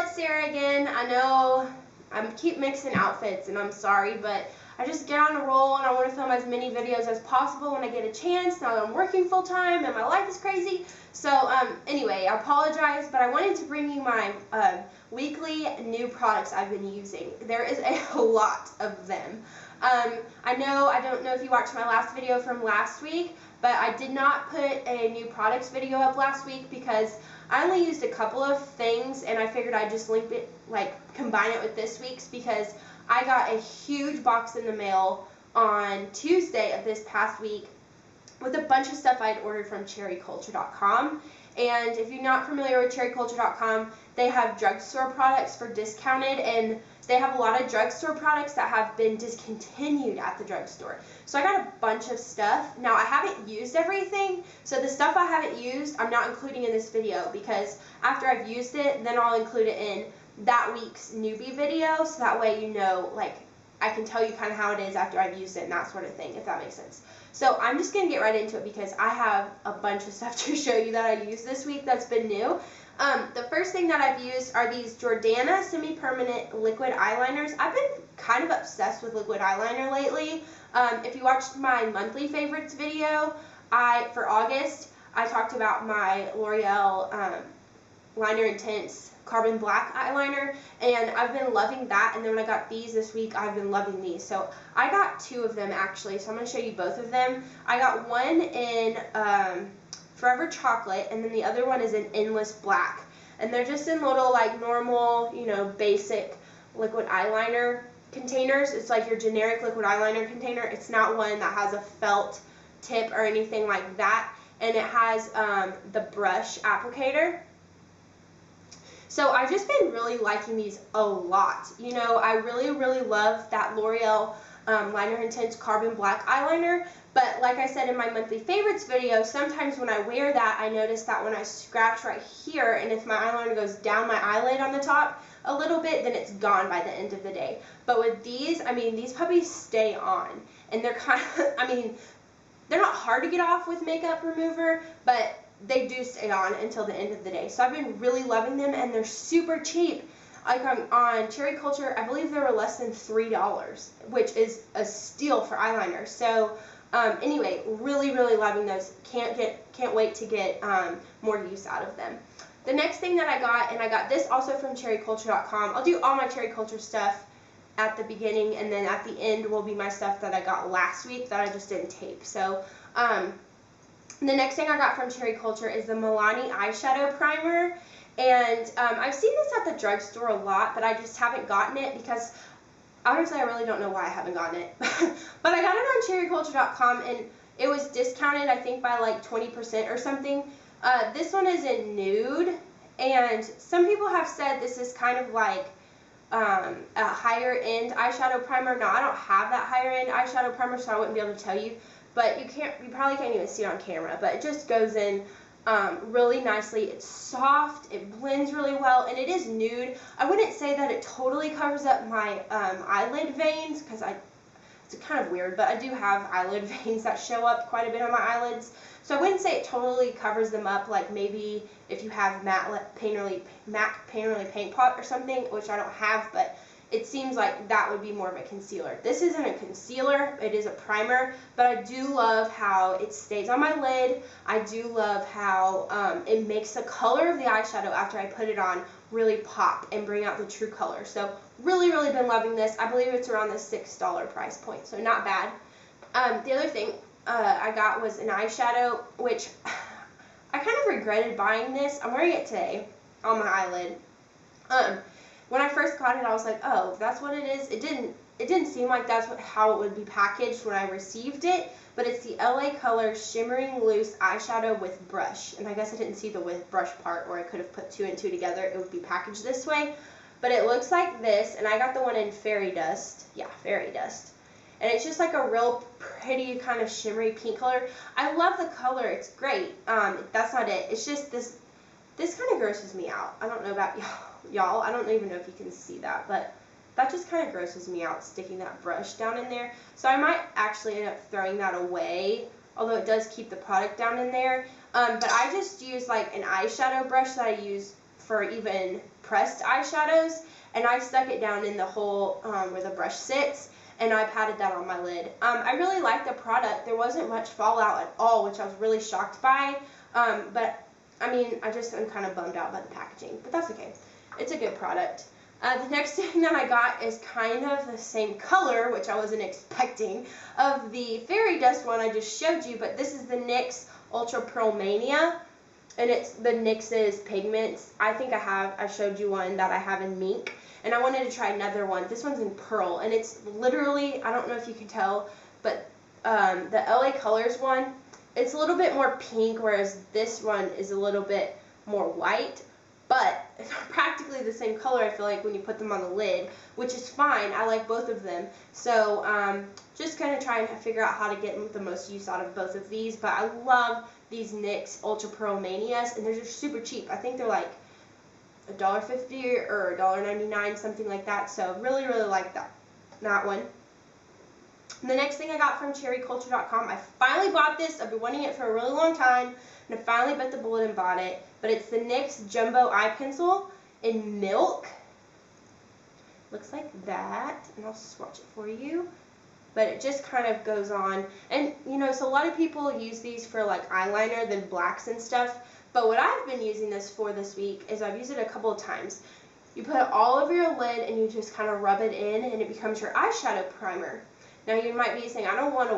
it's Sarah again. I know I keep mixing outfits and I'm sorry, but I just get on a roll and I want to film as many videos as possible when I get a chance now that I'm working full time and my life is crazy. So anyway, I apologize, but I wanted to bring you my weekly new products I've been using. There is a lot of them. I don't know if you watched my last video from last week, but I did not put a new products video up last week because I only used a couple of things and I figured I'd just link it, combine it with this week's, because I got a huge box in the mail on Tuesday of this past week with a bunch of stuff I'd ordered from cherryculture.com. And if you're not familiar with cherryculture.com, they have drugstore products for discounted, and they have a lot of drugstore products that have been discontinued at the drugstore. So I got a bunch of stuff. Now I haven't used everything, so the stuff I haven't used I'm not including in this video, because after I've used it, then I'll include it in that week's newbie video, so that way you know, I can tell you kind of how it is after I've used it and that sort of thing, if that makes sense. So I'm just going to get right into it because I have a bunch of stuff to show you that I used this week that's been new. The first thing that I've used are these Jordana semi-permanent liquid eyeliners. I've been kind of obsessed with liquid eyeliner lately. If you watched my monthly favorites video, for August, I talked about my L'Oreal Liner Intense Carbon Black eyeliner, and I've been loving that. And then when I got these this week, I've been loving these. So I got two of them actually, so I'm going to show you both of them. I got one in Forever Chocolate, and then the other one is in Endless Black. And they're just in little normal, basic liquid eyeliner containers. It's like your generic liquid eyeliner container. It's not one that has a felt tip or anything like that. And it has the brush applicator. So I've just been really liking these a lot. I really, really love that L'Oreal Liner Intense Carbon Black eyeliner. But like I said in my monthly favorites video, sometimes when I wear that, I notice that when I scratch right here, and if my eyeliner goes down my eyelid on the top a little bit, then it's gone by the end of the day. But with these, these puppies stay on. And they're kind of, they're not hard to get off with makeup remover, but they do stay on until the end of the day. So I've been really loving them, and they're super cheap. On Cherry Culture, I believe they were less than $3, which is a steal for eyeliner. So anyway, really, really loving those. Can't wait to get more use out of them. The next thing that I got, and I got this also from cherryculture.com. I'll do all my Cherry Culture stuff at the beginning, and then at the end will be my stuff that I got last week that I just didn't tape. So the next thing I got from Cherry Culture is the Milani eyeshadow primer, and I've seen this at the drugstore a lot, but I just haven't gotten it because honestly I really don't know why I haven't gotten it. But I got it on cherryculture.com, and it was discounted I think by 20% or something. This one is in nude, and some people have said this is kind of like a higher end eyeshadow primer. Now I don't have that higher end eyeshadow primer, so I wouldn't be able to tell you. But you probably can't even see it on camera, but it just goes in really nicely. It's soft, it blends really well, and it is nude. I wouldn't say that it totally covers up my eyelid veins, because it's kind of weird, but I do have eyelid veins that show up quite a bit on my eyelids. So I wouldn't say it totally covers them up, like maybe if you have MAC Painterly Paint Pot or something, which I don't have, but it seems like that would be more of a concealer. This isn't a concealer, it is a primer, but I do love how it stays on my lid. I do love how it makes the color of the eyeshadow after I put it on really pop and bring out the true color. So really, really been loving this. I believe it's around the $6 price point, so not bad. The other thing I got was an eyeshadow, which I kind of regretted buying this. I'm wearing it today on my eyelid. When I first got it, I was like, oh, that's what it is. It didn't seem like that's how it would be packaged when I received it, but it's the LA Color Shimmering Loose Eyeshadow with Brush. And I guess I didn't see the with brush part, or I could have put two and two together. It would be packaged this way. But it looks like this, and I got the one in Fairy Dust. Yeah, Fairy Dust. And it's just like a real pretty kind of shimmery pink color. I love the color. It's great. That's not it. It's just this kind of grosses me out. I don't know about y'all. I don't even know if you can see that, but that just kind of grosses me out, sticking that brush down in there. So I might actually end up throwing that away, although it does keep the product down in there. But I just use an eyeshadow brush that I use for even pressed eyeshadows, and I stuck it down in the hole where the brush sits, and I patted that on my lid. I really like the product. There wasn't much fallout at all, which I was really shocked by, but I mean, I'm kind of bummed out by the packaging, but that's okay. It's a good product. The next thing that I got is kind of the same color, which I wasn't expecting, of the fairy dust one I just showed you, but this is the NYX Ultra Pearl Mania, and it's the NYX's pigments. I think I showed you one that I have in mink, and I wanted to try another one. This one's in pearl, and it's literally, I don't know if you can tell, but the LA Colors one, it's a little bit more pink, whereas this one is a little bit more white. But it's practically the same color, I feel like, when you put them on the lid, which is fine. I like both of them. So just going to try and figure out how to get the most use out of both of these. But I love these NYX Ultra Pearl Manias, and they're just super cheap. I think they're like $1.50 or $1.99, something like that. So really, really like that one. And the next thing I got from cherryculture.com, I finally bought this. I've been wanting it for a really long time, and I finally bit the bullet and bought it. But it's the NYX Jumbo Eye Pencil in Milk. Looks like that, and I'll swatch it for you. But it just kind of goes on. And, you know, so a lot of people use these for, like, eyeliner, then blacks and stuff. But what I've been using this for this week is I've used it a couple of times. You put it all over your lid, and you just kind of rub it in, and it becomes your eyeshadow primer. Now, you might be saying, I don't want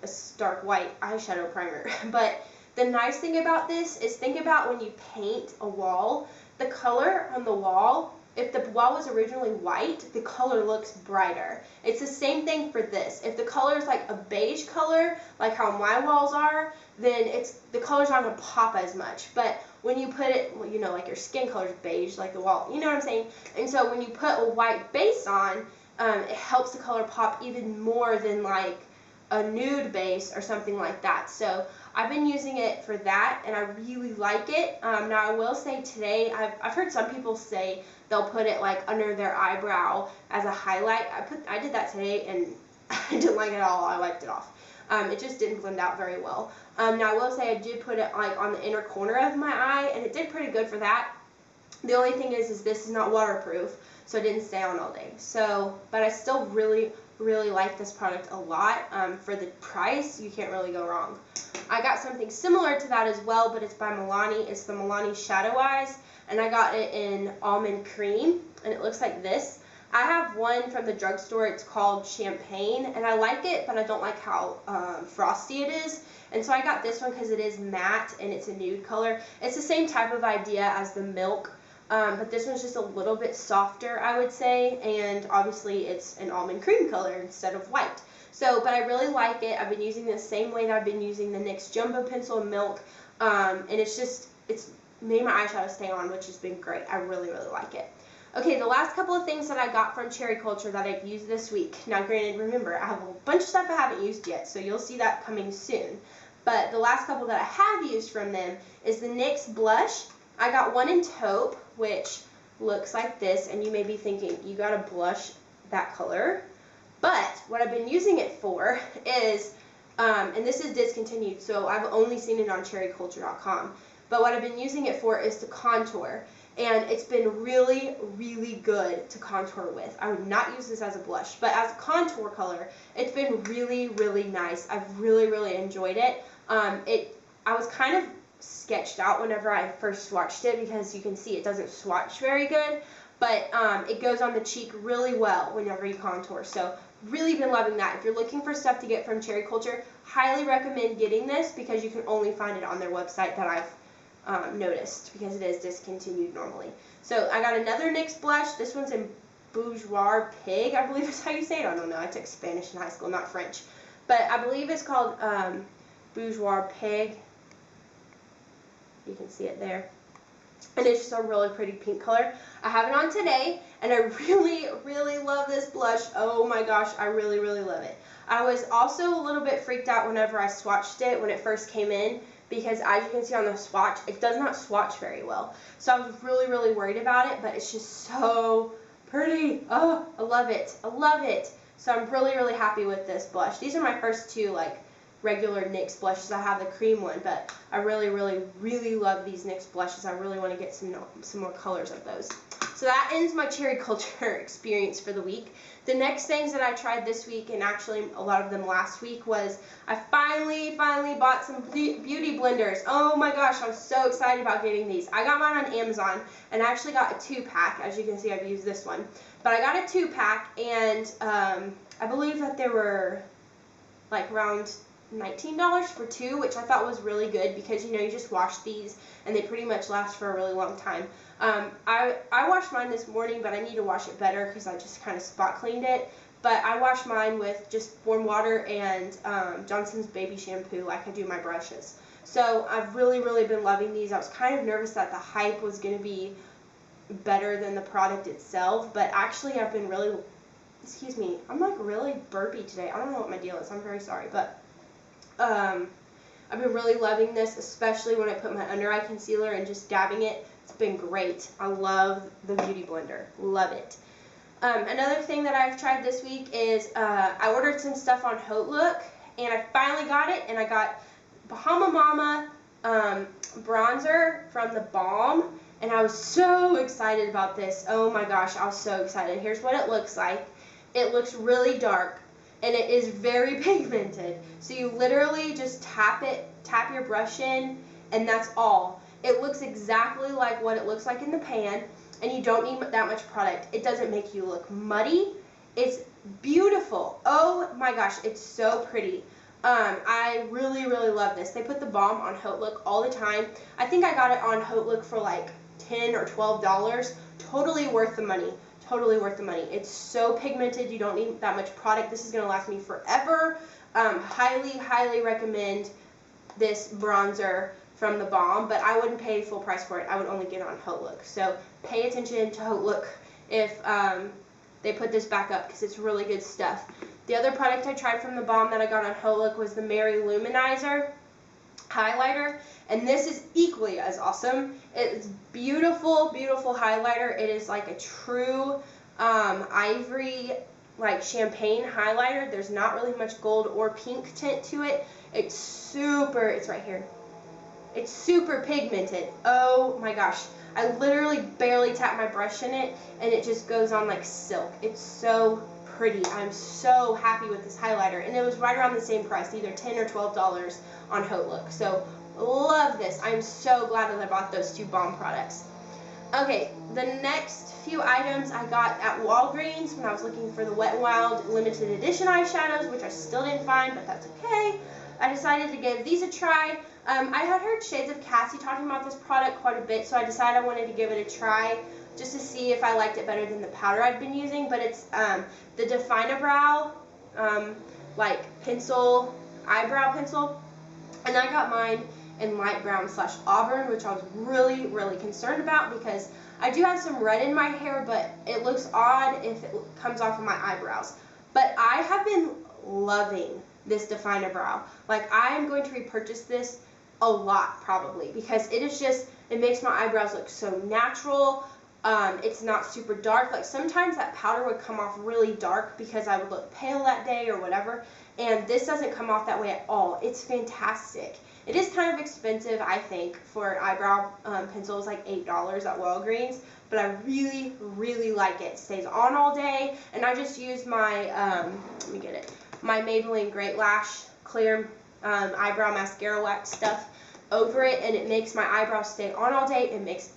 a stark white eyeshadow primer. But the nice thing about this is, think about when you paint a wall, the color on the wall, if the wall was originally white, the color looks brighter. It's the same thing for this. If the color is like a beige color, like how my walls are, then the color's not going to pop as much. But when you put it, you know, like your skin color is beige, like the wall, you know what I'm saying? And so when you put a white base on, it helps the color pop even more than like a nude base or something like that. So I've been using it for that, and I really like it. Now I will say today, I've heard some people say they'll put it like under their eyebrow as a highlight. I did that today, and I didn't like it at all. I wiped it off. It just didn't blend out very well. Now I will say I did put it like on the inner corner of my eye, and it did pretty good for that. The only thing is this is not waterproof, so it didn't stay on all day. So, but I still really like this product a lot. For the price, you can't really go wrong. I got something similar to that as well, but it's by Milani. It's the Milani Shadow Eyes, and I got it in almond cream, and it looks like this. I have one from the drugstore. It's called Champagne, and I like it, but I don't like how frosty it is. And so I got this one because it is matte, and it's a nude color. It's the same type of idea as the Milk, but this one's just a little bit softer, I would say, and obviously it's an almond cream color instead of white. So, but I really like it. I've been using the same way that I've been using the NYX Jumbo Pencil in Milk, and it's made my eyeshadow stay on, which has been great. I really like it. Okay, the last couple of things that I got from Cherry Culture that I've used this week. Now, granted, remember, I have a bunch of stuff I haven't used yet, so you'll see that coming soon. But the last couple that I have used from them is the NYX Blush. I got one in taupe, which looks like this, and you may be thinking, you got a blush that color. But what I've been using it for is, and this is discontinued, so I've only seen it on cherryculture.com. But what I've been using it for is to contour. And it's been really good to contour with. I would not use this as a blush, but as a contour color, it's been really nice. I've really enjoyed it. I was kind of sketched out whenever I first swatched it, because you can see it doesn't swatch very good, but it goes on the cheek really well whenever you contour. So really been loving that. If you're looking for stuff to get from Cherry Culture, highly recommend getting this, because you can only find it on their website that I've noticed, because it is discontinued normally. So I got another NYX blush. This one's in Bourjois Pig, I believe is how you say it. I don't know. I took Spanish in high school, not French. But I believe it's called Bourjois Pig. You can see it there. And it's just a really pretty pink color. I have it on today, and I really love this blush. Oh my gosh, I really love it. I was also a little bit freaked out whenever I swatched it when it first came in, because as you can see on the swatch, it does not swatch very well. So I was really worried about it, but it's just so pretty. Oh, I love it. I love it. So I'm really happy with this blush. These are my first two, like, regular NYX blushes. I have the cream one, but I really, really, really love these NYX blushes. I really want to get some more colors of those. So that ends my cherry culture experience for the week. The next things that I tried this week, and actually a lot of them last week, was I finally bought some beauty blenders. Oh my gosh, I'm so excited about getting these. I got mine on Amazon, and I actually got a 2-pack. As you can see, I've used this one. But I got a 2-pack, and I believe that there were like around $19 for 2, which I thought was really good because, you know, you just wash these and they pretty much last for a really long time. I washed mine this morning, but I need to wash it better because I just kind of spot cleaned it. But I washed mine with just warm water and Johnson's baby shampoo like I do my brushes. So I've really, really been loving these. I was kind of nervous that the hype was going to be better than the product itself, but actually I've been really, excuse me, I'm like really burpy today. I don't know what my deal is. I'm very sorry, but I've been really loving this, especially when I put my under eye concealer and just dabbing it. It's been great. I love the Beauty Blender. Love it. Another thing that I've tried this week is I ordered some stuff on HauteLook, and I finally got it, and I got Bahama Mama bronzer from the Balm, and I was so excited about this. Oh my gosh, I was so excited. Here's what it looks like. It looks really dark, and it is very pigmented. So you literally just tap your brush in, and that's all. It looks exactly like what it looks like in the pan, and you don't need that much product. It doesn't make you look muddy. It's beautiful. Oh my gosh, it's so pretty. I really, really love this. They put the Balm on HauteLook all the time. I think I got it on HauteLook for like $10 or $12. Totally worth the money. Totally worth the money. It's so pigmented. You don't need that much product. This is going to last me forever. Highly, highly recommend this bronzer from the Balm, but I wouldn't pay full price for it. I would only get it on HauteLook. So pay attention to HauteLook if they put this back up, because it's really good stuff. The other product I tried from the Balm that I got on HauteLook was the Mary Luminizer highlighter, and this is equally as awesome. It's beautiful, beautiful highlighter. It is like a true ivory, like champagne highlighter. There's not really much gold or pink tint to it. It's right here. It's super pigmented. Oh my gosh. I literally barely tap my brush in it, and it just goes on like silk. It's so pretty. I'm so happy with this highlighter, and it was right around the same price, either $10 or $12 on HauteLook. So love this. I'm so glad that I bought those 2 Balm products. Okay, the next few items I got at Walgreens when I was looking for the Wet n Wild limited edition eyeshadows, which I still didn't find, but that's okay. I decided to give these a try. I had heard Shades of Cassie talking about this product quite a bit, so I decided I wanted to give it a try just to see if I liked it better than the powder I'd been using. But it's the Define-A-Brow like pencil, eyebrow pencil, and I got mine in light brown / auburn, which I was really, really concerned about because I do have some red in my hair, but it looks odd if it comes off of my eyebrows. But I have been loving this Define-A-Brow. Like, I am going to repurchase this a lot probably, because it is just, it makes my eyebrows look so natural. It's not super dark. Like, sometimes that powder would come off really dark because I would look pale that day or whatever, and this doesn't come off that way at all. It's fantastic. It is kind of expensive, I think, for eyebrow pencils, like $8 at Walgreens, but I really, really like it. It stays on all day, and I just use my, let me get it, my Maybelline Great Lash Clear eyebrow mascara wax stuff over it, and it makes my eyebrows stay on all day. It makes,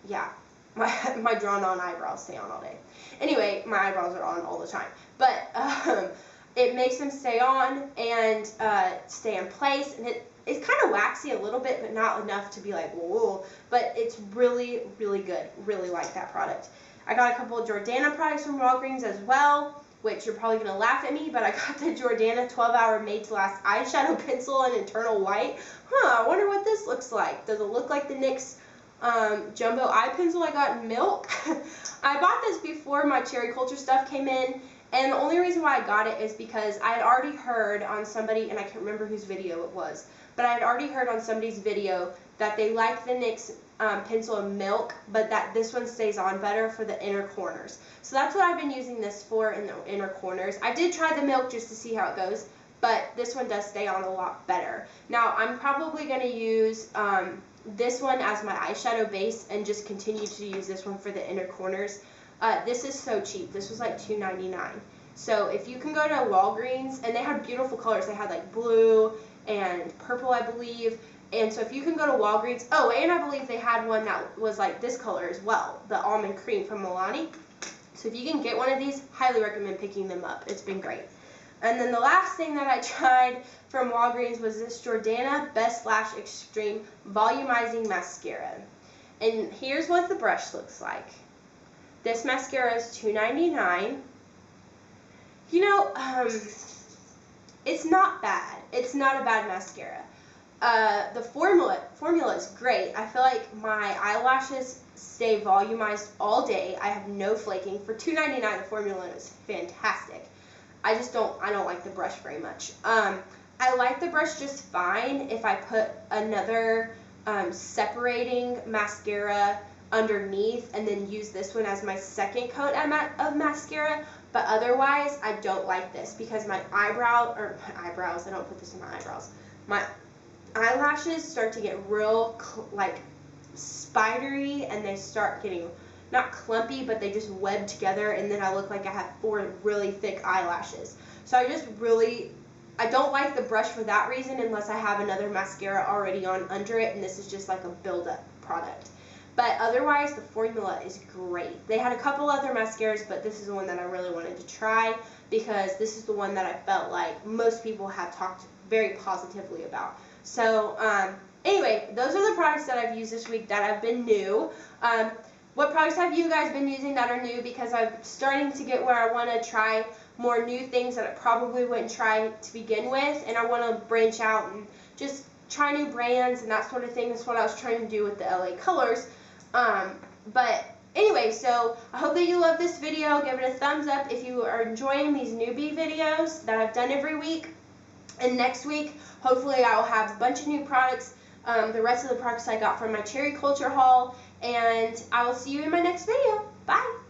yeah, my drawn-on eyebrows stay on all day. Anyway, my eyebrows are on all the time, but it makes them stay on and stay in place, and it's kind of waxy a little bit, but not enough to be like, whoa, but it's really, really good. Really like that product. I got a couple of Jordana products from Walgreens as well, which you're probably going to laugh at me, but I got the Jordana 12-Hour Made to Last eyeshadow pencil in Eternal White. I wonder what this looks like. Does it look like the NYX jumbo eye pencil I got in Milk? I bought this before my Cherry Culture stuff came in, and the only reason why I got it is because I had already heard on somebody, and I can't remember whose video it was, but I had already heard on somebody's video that they like the NYX pencil in Milk, but that this one stays on better for the inner corners. So that's what I've been using this for, in the inner corners. I did try the Milk just to see how it goes, but this one does stay on a lot better. Now, I'm probably going to use this one as my eyeshadow base and just continue to use this one for the inner corners. This is so cheap. This was like $2.99. So if you can go to Walgreens, and they had beautiful colors. They had like blue and purple, I believe. And so if you can go to Walgreens, oh, and I believe they had one that was like this color as well, the almond cream from Milani. So if you can get one of these, highly recommend picking them up. It's been great. And then the last thing that I tried from Walgreens was this Jordana Best Lash Extreme Volumizing Mascara. And here's what the brush looks like. This mascara is $2.99. You know, it's not bad. It's not a bad mascara. The formula is great. I feel like my eyelashes stay volumized all day. I have no flaking. For $2.99, the formula is fantastic. I don't like the brush very much. I like the brush just fine if I put another separating mascara underneath and then use this one as my second coat of mascara. But otherwise, I don't like this because my I don't put this in my eyebrows. My eyelashes start to get real like spidery, and they start getting not clumpy, but they just web together, and then I look like I have 4 really thick eyelashes. So I don't like the brush for that reason unless I have another mascara already on under it, and this is just like a build-up product. But otherwise, the formula is great. They had a couple other mascaras, but this is the one that I really wanted to try because this is the one that I felt like most people have talked very positively about. So anyway, those are the products that I've used this week that have been new. What products have you guys been using that are new? Because I'm starting to get where I want to try more new things that I probably wouldn't try to begin with, and I want to branch out and just try new brands and that sort of thing. That's what I was trying to do with the LA Colors. But anyway, so I hope that you love this video. Give it a thumbs up if you are enjoying these newbie videos that I've done every week. And next week, hopefully I will have a bunch of new products, the rest of the products I got from my Cherry Culture haul, and I will see you in my next video. Bye!